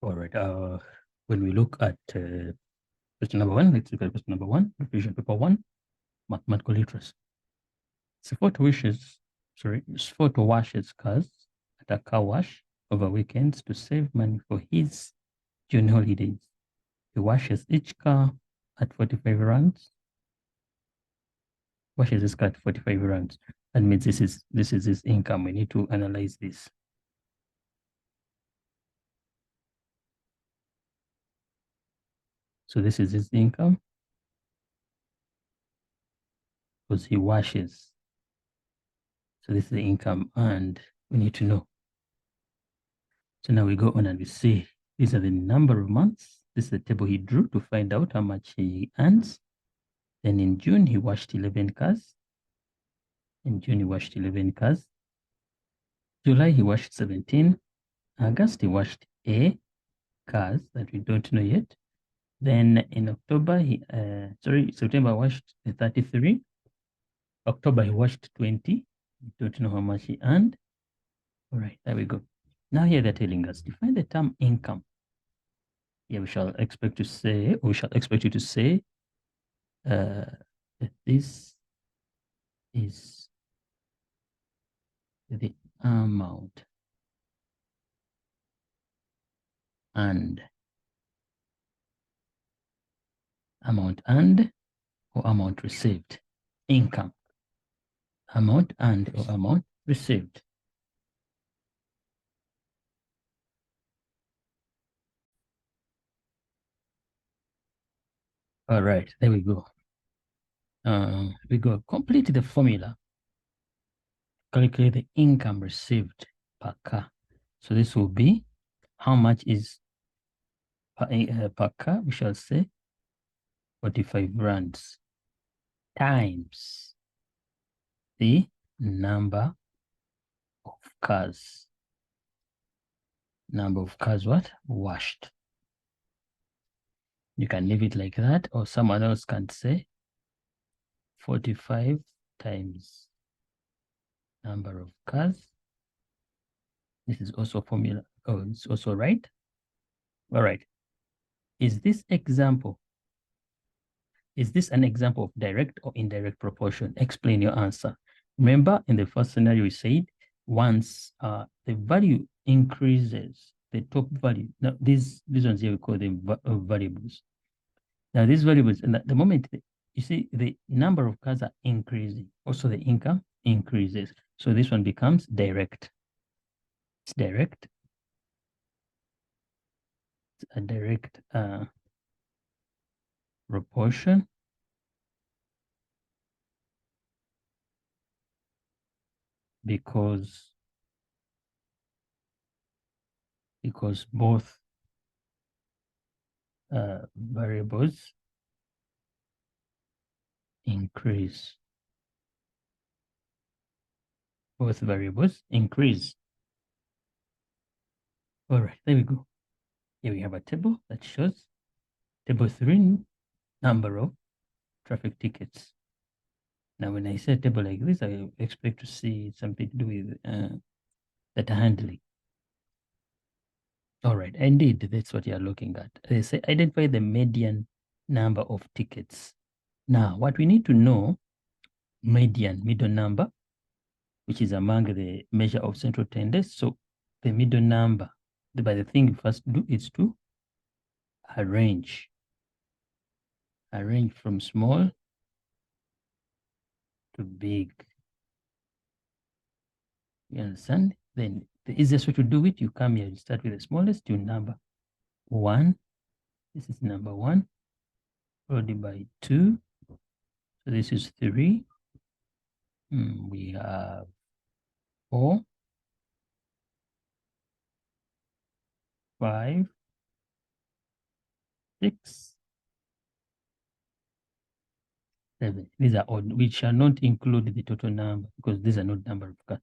All right. When we look at question number one, let's look at question number one, revision paper one, mathematical literacy. Sfoto washes cars at a car wash over weekends to save money for his June holidays. He washes each car at 45 rands. Washes his car at 45 rands. That means this is his income. We need to analyze this. So this is his income because he washes. So this is the income, and we need to know. So now we go on and we see these are the number of months. This is the table he drew to find out how much he earns. Then in June, he washed 11 cars. In June, he washed 11 cars. July, he washed 17. August, he washed A cars that we don't know yet. Then in October, September washed 33. October, he washed 20. We don't know how much he earned. All right, there we go. Now here they're telling us, define the term income. Here we shall expect you to say that this is the amount and or amount received. Income. Amount and or amount received. All right, there we go. Complete the formula. Calculate the income received per car. So this will be how much is per car. We shall say 45 rands times the number of cars. Number of cars what? Washed. You can leave it like that, or someone else can say 45 times number of cars. This is also formula. Oh, it's also right. All right. Is this an example of direct or indirect proportion? Explain your answer. Remember, in the first scenario, we said once the value increases, the top value. Now, these ones here we call them variables. Now, these variables, and at the moment, you see the number of cars are increasing. Also, the income increases. So this one becomes direct. It's direct. It's a direct proportion. Because both variables increase. Both variables increase. All right, there we go. Here we have a table that shows table 3, number of traffic tickets. Now, when I say a table like this, I expect to see something to do with data handling. All right, indeed, that's what you're looking at. They say identify the median number of tickets. Now, what we need to know, middle number, which is among the measure of central tendency. So the middle number, by the thing you first do is to arrange from small to big. You understand? Then the easiest way to do it, you come here, you start with the smallest, you number 1. This is number 1, followed by 2. So this is 3. We have 4, 5, 6, 7. These are odd. We shall not include the total number because these are not number of cars.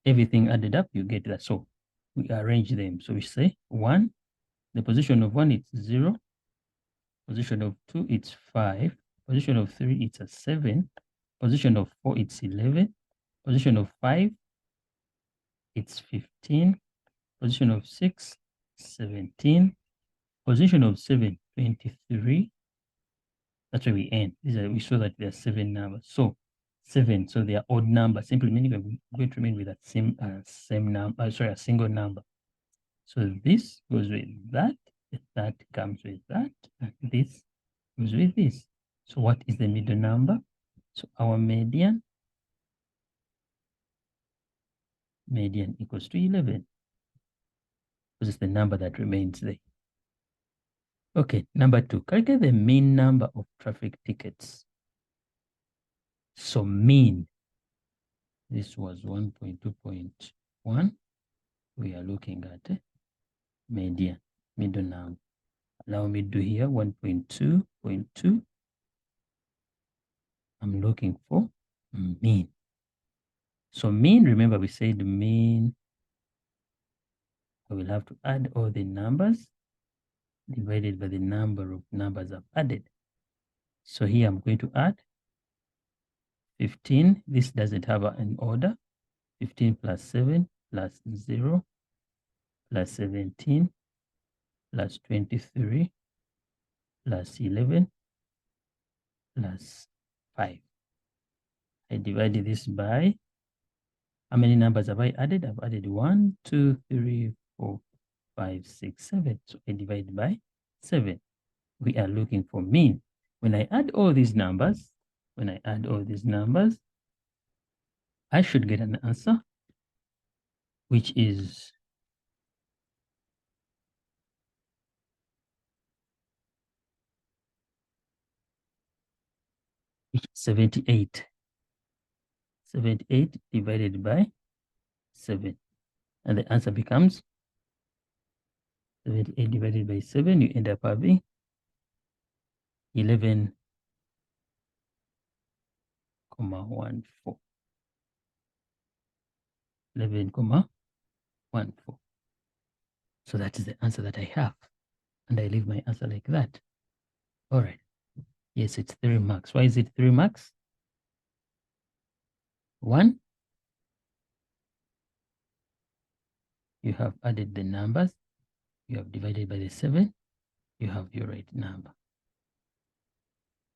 Everything added up, you get that. So we arrange them. So we say 1, the position of 1, it's 0. Position of 2, it's 5. Position of 3, it's a 7. Position of 4, it's 11. Position of 5, it's 15. Position of 6, 17. Position of 7, 23. That's where we end. We saw that there are 7 numbers. So 7, so they are odd numbers, simply meaning we're going to remain with that same number, sorry, a single number. So this goes with that comes with that, and this goes with this. So what is the middle number? So our median equals to 11, because it's the number that remains there. Okay, number 2, calculate the mean number of traffic tickets. So mean, this was 1.2.1. We are looking at median, middle number. Allow me to do here 1.2.2. I'm looking for mean. So mean, remember we said mean, I will have to add all the numbers divided by the number of numbers I've added. So here I'm going to add 15. This doesn't have an order. 15 plus 7 plus 0 plus 17 plus 23 plus 11 plus 5. I divided this by, how many numbers have I added? I've added 1, 2, 3, 4, 5, 6, 7. So I divide by 7. We are looking for mean. When I add all these numbers, I should get an answer, which is 78. 78 divided by 7. And the answer becomes 78 divided by 7. You end up having 11,14. 11,14. So that is the answer that I have. And I leave my answer like that. All right. Yes, it's 3 marks. Why is it 3 marks? 1, you have added the numbers. You have divided by the 7. You have your right number.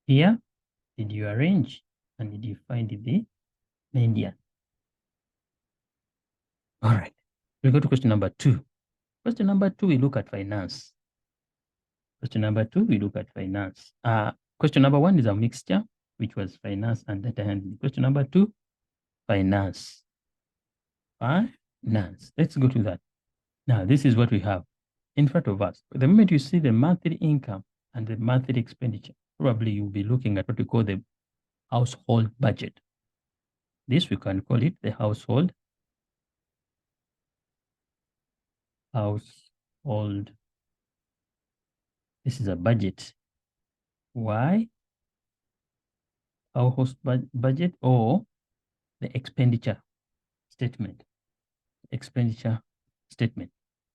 Here, did you arrange and did you find the median? All right. We go to question number 2. Question number 2, we look at finance. Question number 2, we look at finance. Question number 1 is a mixture, which was finance and data handling. Question number 2, finance. Finance. Let's go to that. Now, this is what we have in front of us. The moment you see the monthly income and the monthly expenditure, probably you'll be looking at what we call the household budget. This, we can call it the household This is a budget. Why? Household budget or the expenditure statement.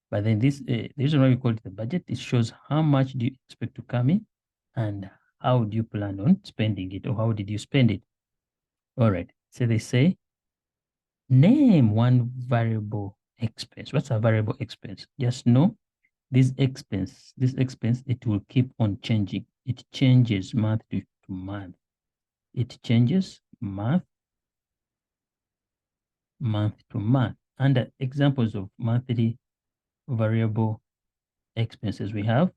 But then this, the reason why we call it the budget, it shows how much do you expect to come in and how do you plan on spending it, or how did you spend it? All right. So they say, name one variable expense. What's a variable expense? Just know this expense, it will keep on changing. It changes month to month. It changes month to month. Under examples of monthly variable expenses, we have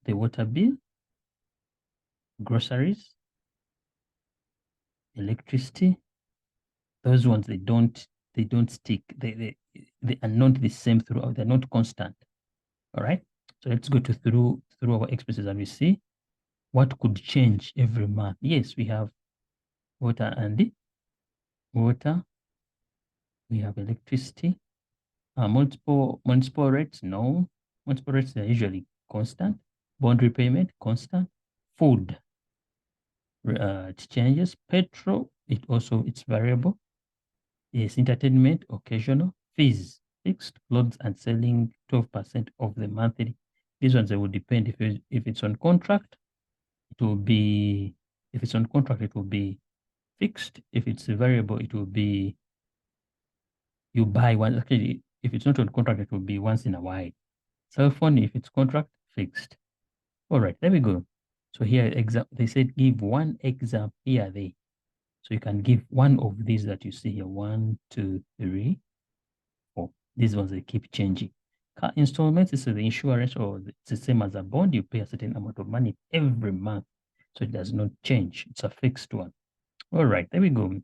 the water bill, groceries, electricity. Those ones, they don't stick. They are not the same throughout. They're not constant. All right. So let's go through our expenses and we see what could change every month. Yes, we have water and water. We have electricity. Multiple rates, no. Multiple rates are usually constant. Bond repayment, constant. Food, it changes. Petrol, it's variable. Yes, entertainment, occasional. Fees, fixed. Clothes and selling, 12% of the monthly. These ones, they will depend. If it's on contract, it will be, if it's on contract, it will be fixed. If it's a variable, it will be, you buy one. Actually, if it's not on contract, it will be once in a while. Cell phone, if it's contract, fixed. All right, there we go. So here, they said give one example. Here they. So you can give one of these that you see here. 1, 2, 3, 4. These ones, they keep changing. Car installments is the insurance, or it's the same as a bond. You pay a certain amount of money every month. So it does not change. It's a fixed one. All right, there we go.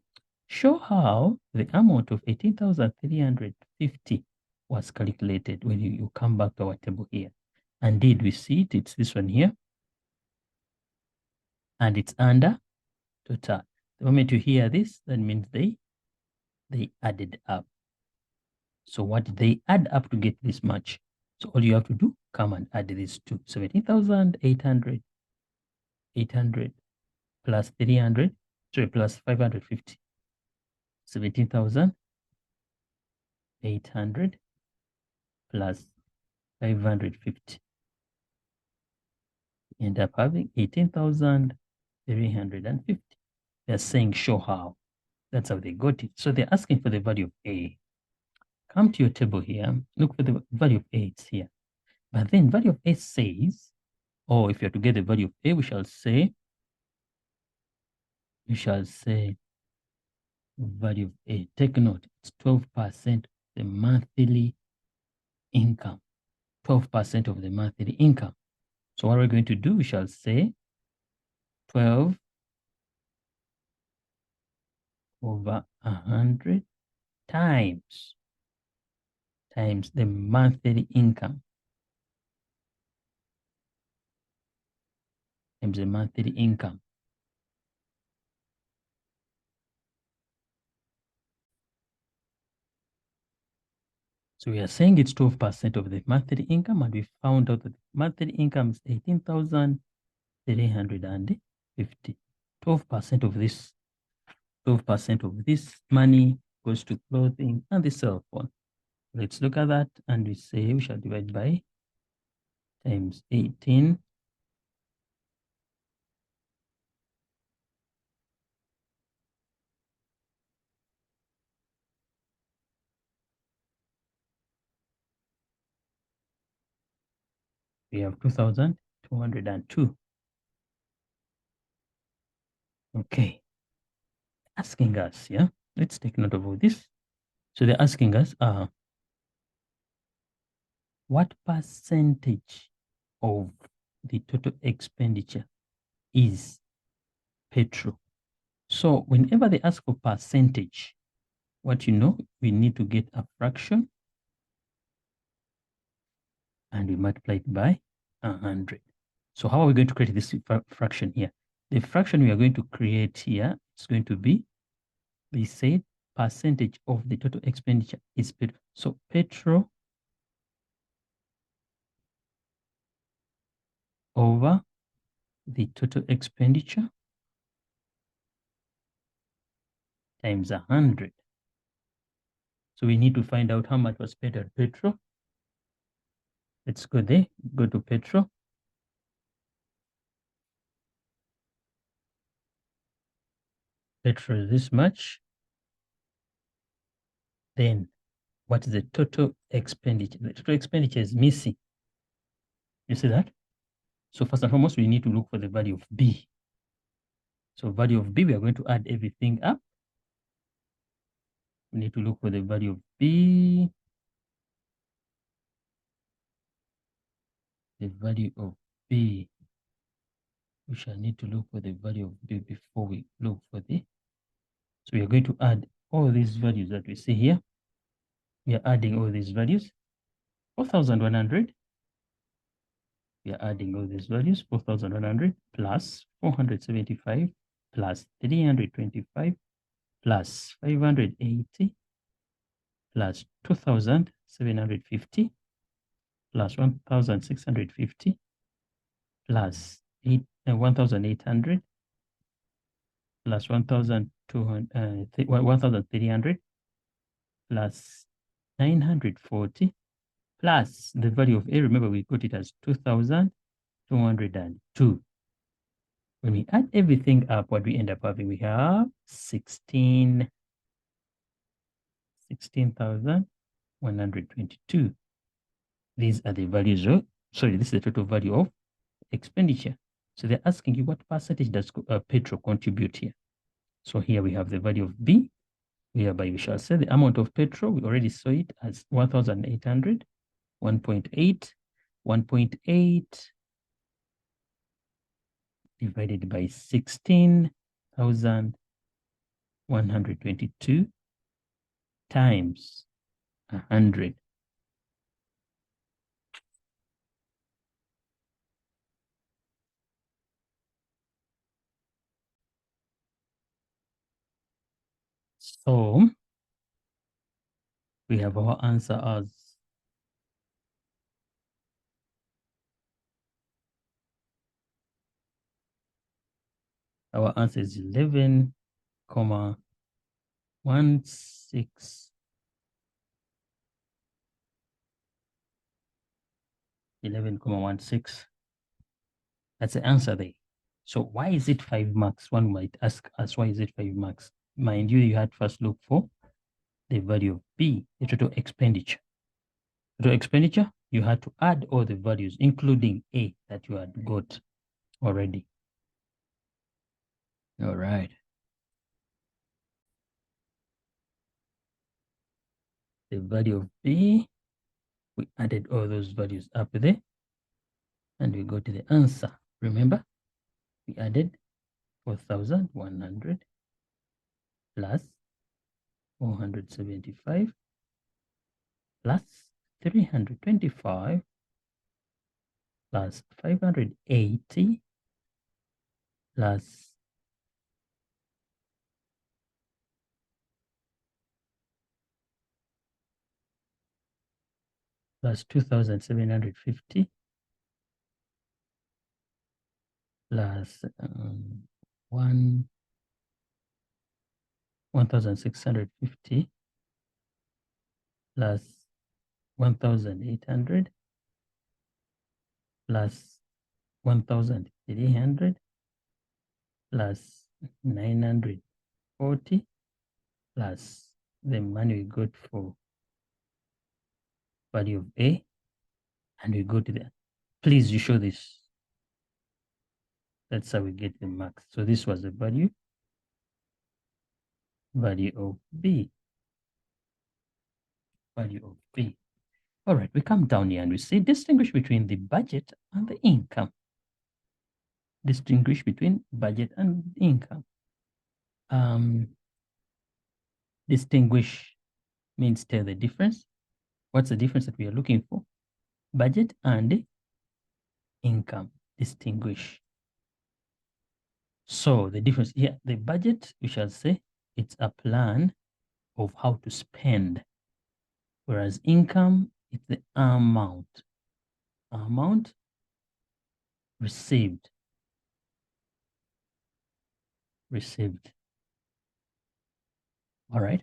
Show how the amount of 18,350 was calculated when you come back to our table here. Indeed, we see it. It's this one here. And it's under total. The moment you hear this, that means they added up. So what did they add up to get this much? So all you have to do, come and add these two. 17,800 plus 300, sorry, plus 550. 17,800 plus 550. End up having 18,350. They're saying show how. That's how they got it. So they're asking for the value of A. Come to your table here, look for the value of A, it's here. But then value of A says, or if you have to get the value of A, we shall say value of A. Take note, it's 12% the monthly income. 12% of the monthly income. So what we're going to do, we shall say 12 over 100 times the monthly income. Times the monthly income. So we are saying it's 12% of the monthly income, and we found out that monthly income is 18,350. 12% of this, 12% of this money goes to clothing and the cell phone. Let's look at that, and we say we shall divide by times 18. We have 2,202. Okay. Asking us, yeah? Let's take note of all this. So they're asking us, what percentage of the total expenditure is petrol? So whenever they ask for percentage, what you know, we need to get a fraction and we multiply it by 100. So how are we going to create this fraction here? The fraction we are going to create here is going to be, they said, percentage of the total expenditure is petrol. So petrol over the total expenditure times 100. So we need to find out how much was spent on petrol. Let's go there, go to petrol. Petrol is this much. Then what is the total expenditure? The total expenditure is missing. You see that? So first and foremost, we need to look for the value of B. So value of B, we are going to add everything up. We need to look for the value of B. The value of B. We shall need to look for the value of B before we look for the. So we are going to add all these values that we see here. We are adding all these values. 4,100. We are adding all these values. 4,100 plus 475 plus 325 plus 580 plus 2,750 plus 1,650 plus 1,800 plus 1,300 plus 940 plus the value of A. Remember, we got it as 2,202. When we add everything up, what we end up having, we have 16,122. These are the values of, sorry, this is the total value of expenditure. So they're asking you what percentage does petrol contribute here. So here we have the value of B, whereby we shall say the amount of petrol, we already saw it as 1,800, 1.8, 1.8 divided by 16,122 times 100. So we have our answer as our answer is 11,16. 11,16. That's the answer there. So why is it 5 marks? One might ask us, why is it 5 marks? Mind you, you had first look for the value of B, the total expenditure. Total expenditure, you had to add all the values, including A that you had got already. All right. The value of B, we added all those values up there, and we go to the answer. Remember, we added 4,100 plus 475 plus 325 plus 580 plus 2,750 plus 1,650 plus 1,800 plus 1,300 plus 940 plus the money we got for value of A, and we go to the, please, you show this. That's how we get the marks. So this was the value of B. Value of B. All right, we come down here and we say distinguish between the budget and the income. Distinguish between budget and income. Distinguish means tell the difference. What's the difference that we are looking for? Budget and income. Distinguish. So the difference here, the budget, we shall say it's a plan of how to spend, whereas income is the amount received. All right,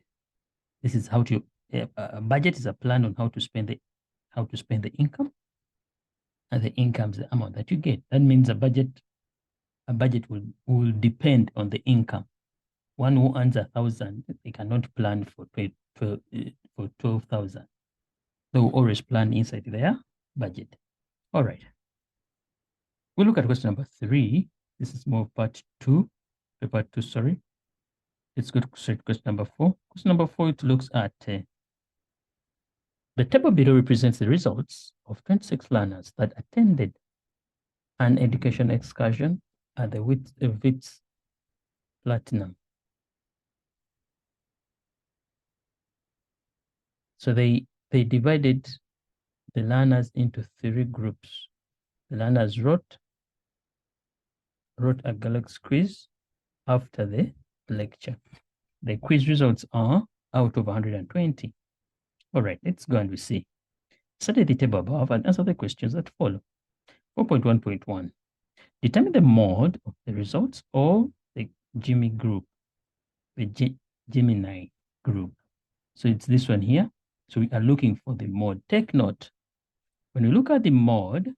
this is how to a budget is a plan on how to spend the income, and the income is the amount that you get. That means a budget will depend on the income. One who earns 1,000, they cannot plan for 12,000. They will always plan inside their budget. All right. We'll look at question number 3. This is more part 2. Part 2, sorry. Let's go to question number 4. Question number 4, it looks at the table below represents the results of 26 learners that attended an education excursion at the WITS Platinum. So they divided the learners into 3 groups. The learners wrote a Galaxy quiz after the lecture. The quiz results are out of 120. All right, let's go and we see. Study the table above and answer the questions that follow. 4.1.1. Determine the mode of the results of the Gemini group. So it's this one here. So we are looking for the mode. Take note. When we look at the mode,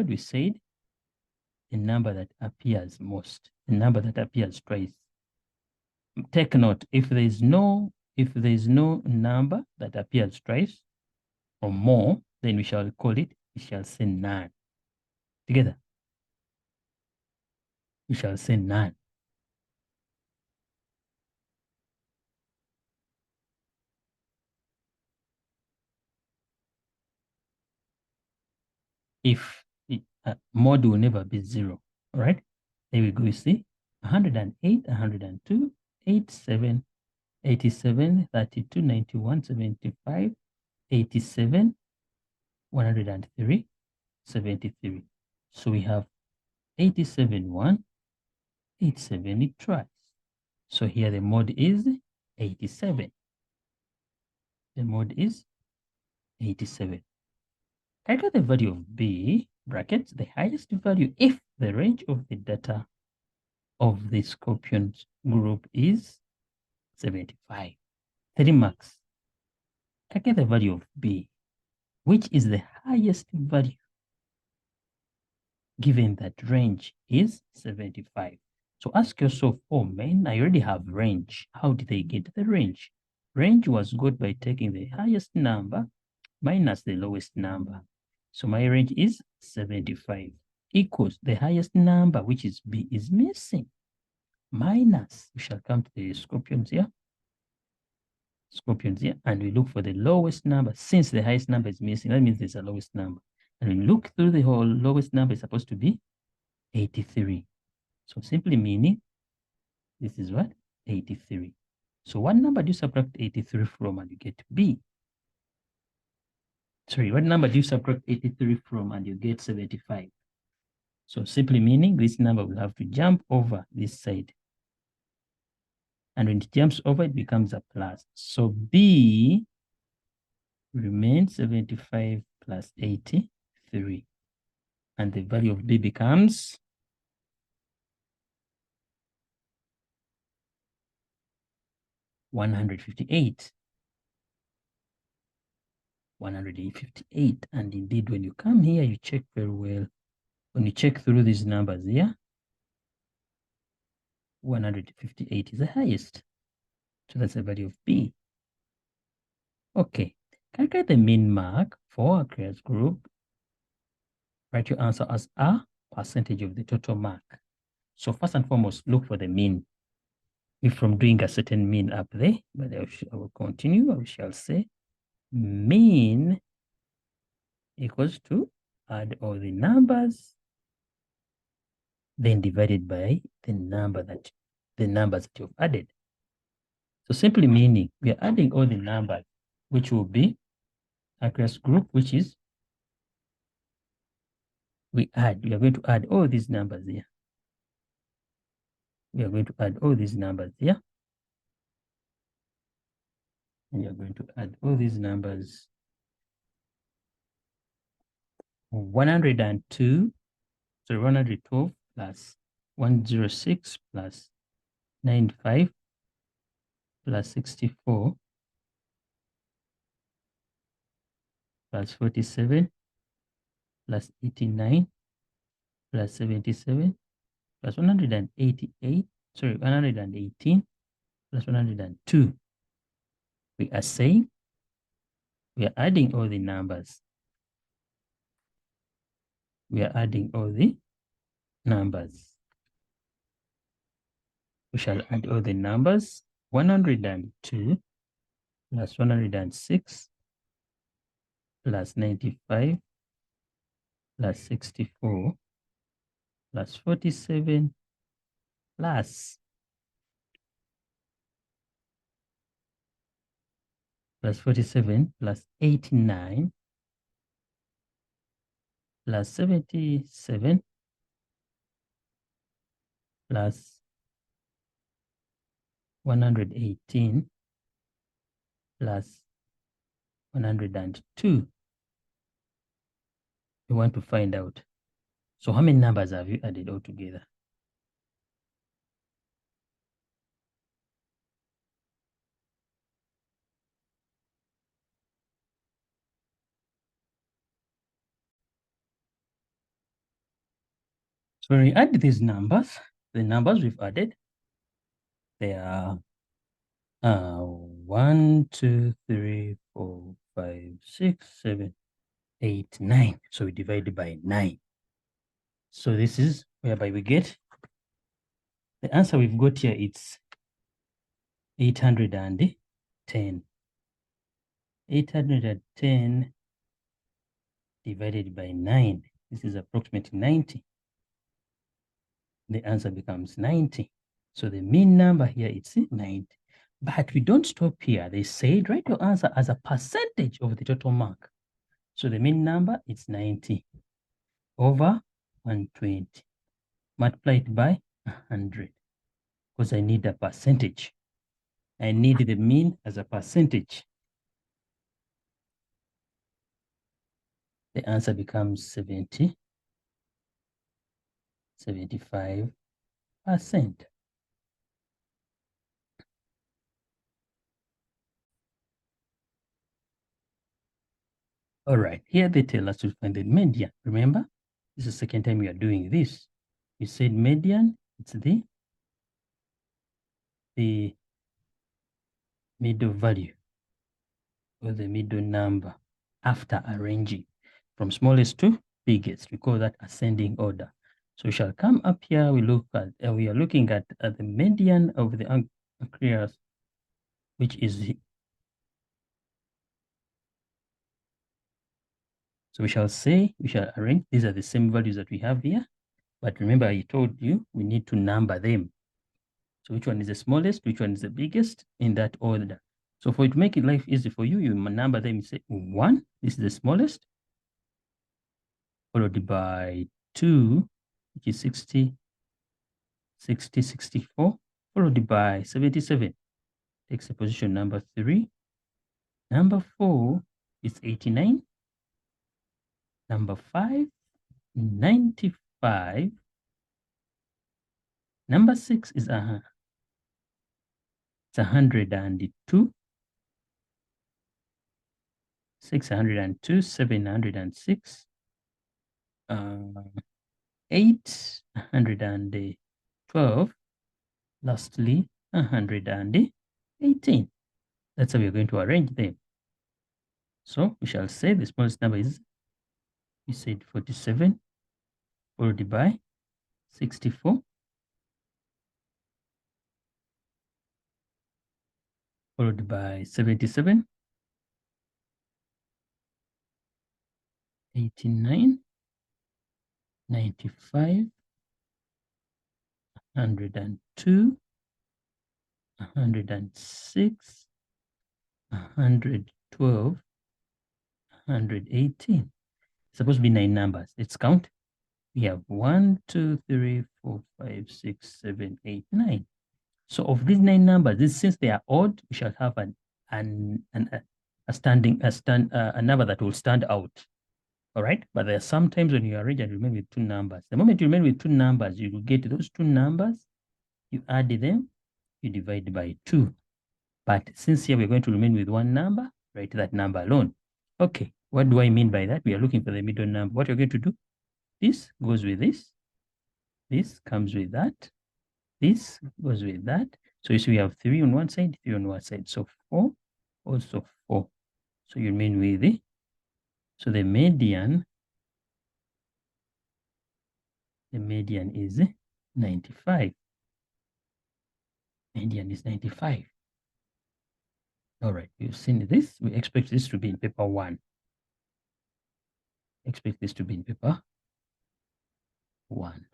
we said the number that appears most, the number that appears twice. Take note, if there is no number that appears twice, or more, then we shall say none. Together, we shall say none. If mod will never be 0, all right? There we go, you see, 108, 102, 87, 87, 32, 91, 75, 87, 103, 73. So we have 87, 1, 87 it twice. So here the mod is 87. The mod is 87. I got the value of B, brackets, the highest value if the range of the data of the Scorpions group is 75. 3 marks. I get the value of B, which is the highest value given that range is 75. So ask yourself, oh man, I already have range. How did they get the range? Range was got by taking the highest number minus the lowest number. So my range is 75 equals the highest number, which is B, is missing, minus, we shall come to the Scorpions here, and we look for the lowest number. Since the highest number is missing, that means there's a lowest number. And we look through the whole, lowest number is supposed to be 83. So simply meaning, this is what? 83. So what number do you subtract 83 from and you get B? Sorry, what number do you subtract 83 from and you get 75? So simply meaning this number will have to jump over this side. And when it jumps over, it becomes a plus. So B remains 75 plus 83. And the value of B becomes 158. 158. And indeed, when you come here, you check very well. When you check through these numbers here, 158 is the highest. So that's the value of B. Okay. Calculate the mean mark for a class group. Write your answer as a percentage of the total mark. So first and foremost, look for the mean. If from doing a certain mean up there, but I will continue, I shall say mean equals to add all the numbers, then divided by the numbers that you've added. So simply meaning we are adding all the numbers, which will be a class group, which is we are going to add all these numbers here. We are going to add all these numbers here. And we are going to add all these numbers. 102, so 112 plus 106 plus 95 plus 64 plus 47 plus 89 plus 77 plus 188, sorry, 118 plus 102. We are saying we are adding all the numbers. We are adding all the numbers. We shall add all the numbers. 102 plus 106 plus 95 plus 64 plus 47 plus 47 plus 89 plus 77 plus 118 plus 102. We want to find out. So how many numbers have you added all together? So when we add these numbers, the numbers we've added, they are 1, 2, 3, 4, 5, 6, 7, 8, 9. So we divide by 9. So this is whereby we get the answer we've got here. It's 810. 810 divided by 9. This is approximately 90. The answer becomes 90. So the mean number here is 90. But we don't stop here. They said write your answer as a percentage of the total mark. So the mean number is 90 over 120. Multiply it by 100 because I need a percentage. I need the mean as a percentage. The answer becomes 75%. All right, here they tell us to find the median. Remember, this is the second time we are doing this. We said median, it's the middle value or the middle number after arranging from smallest to biggest. We call that ascending order. So we shall come up here. We are looking at the median of the areas, which is so we shall arrange. These are the same values that we have here, but remember I told you we need to number them. So which one is the smallest, which one is the biggest, in that order. So for it to make it life easy for you, you number them. You say 1, this is the smallest, followed by 2, which is 60, 64, followed by 77. Takes the position number 3. Number 4 is 89. Number 5, 95. Number 6 is 102. 602, 706. 812. Lastly, 118. That's how we are going to arrange them. So we shall say the smallest number is, we said 47, followed by 64, followed by 77, 89, 95, 102, 106, 112, 118. It's supposed to be 9 numbers. Let's count. We have 1, 2, 3, 4, 5, 6, 7, 8, 9. So of these 9 numbers, since they are odd, we shall have a number that will stand out. All right. But there are some times when you arrange and remain with 2 numbers. The moment you remain with 2 numbers, you will get those 2 numbers, you add them, you divide by 2. But since here we're going to remain with 1 number, write that number alone. Okay. What do I mean by that? We are looking for the middle number. What you're going to do, this goes with this. This comes with that. This goes with that. So you see we have 3 on one side, 3 on one side. So 4, also 4. So you remain with the, so the median is 95. Median is 95. All right, we've seen this. We expect this to be in paper 1. Expect this to be in paper 1.